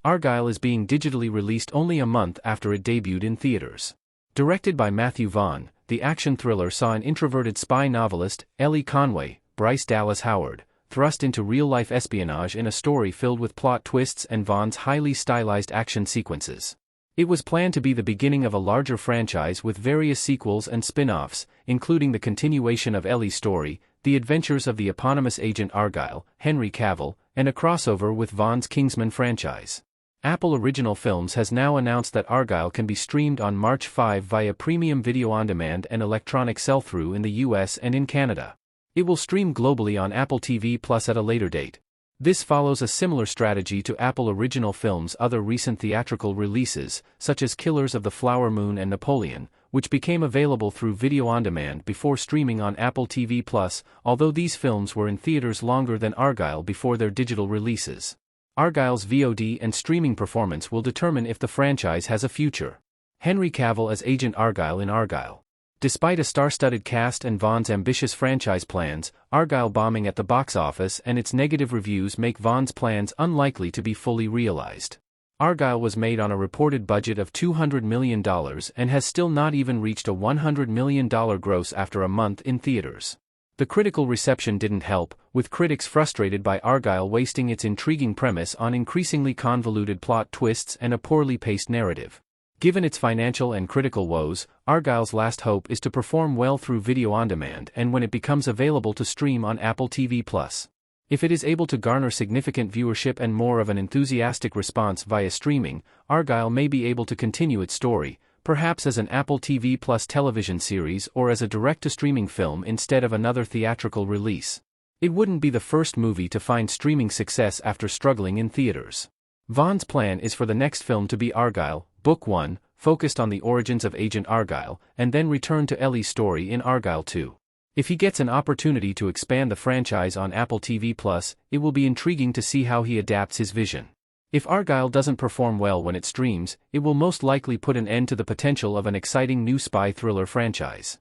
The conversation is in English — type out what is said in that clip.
Argylle is being digitally released only a month after it debuted in theaters. Directed by Matthew Vaughn, the action thriller saw an introverted spy novelist, Ellie Conway, Bryce Dallas Howard, thrust into real-life espionage in a story filled with plot twists and Vaughn's highly stylized action sequences. It was planned to be the beginning of a larger franchise with various sequels and spin-offs, including the continuation of Ellie's story, the adventures of the eponymous agent Argylle, Henry Cavill, and a crossover with Vaughn's Kingsman franchise. Apple Original Films has now announced that Argylle can be streamed on March 5 via premium video-on-demand and electronic sell-through in the US and in Canada. It will stream globally on Apple TV Plus at a later date. This follows a similar strategy to Apple Original Films' other recent theatrical releases, such as Killers of the Flower Moon and Napoleon, which became available through video-on-demand before streaming on Apple TV Plus, although these films were in theaters longer than Argylle before their digital releases. Argylle's VOD and streaming performance will determine if the franchise has a future. Henry Cavill as Agent Argylle in Argylle. Despite a star-studded cast and Vaughn's ambitious franchise plans, Argylle bombing at the box office and its negative reviews make Vaughn's plans unlikely to be fully realized. Argylle was made on a reported budget of $200 million and has still not even reached a $100 million gross after a month in theaters. The critical reception didn't help, with critics frustrated by Argylle wasting its intriguing premise on increasingly convoluted plot twists and a poorly paced narrative. Given its financial and critical woes, Argylle's last hope is to perform well through video-on-demand and when it becomes available to stream on Apple TV+. If it is able to garner significant viewership and more of an enthusiastic response via streaming, Argylle may be able to continue its story, perhaps as an Apple TV+ television series or as a direct-to-streaming film instead of another theatrical release. It wouldn't be the first movie to find streaming success after struggling in theaters. Vaughn's plan is for the next film to be Argylle, Book 1, focused on the origins of Agent Argylle, and then return to Ellie's story in Argylle 2. If he gets an opportunity to expand the franchise on Apple TV+, it will be intriguing to see how he adapts his vision. If Argylle doesn't perform well when it streams, it will most likely put an end to the potential of an exciting new spy thriller franchise.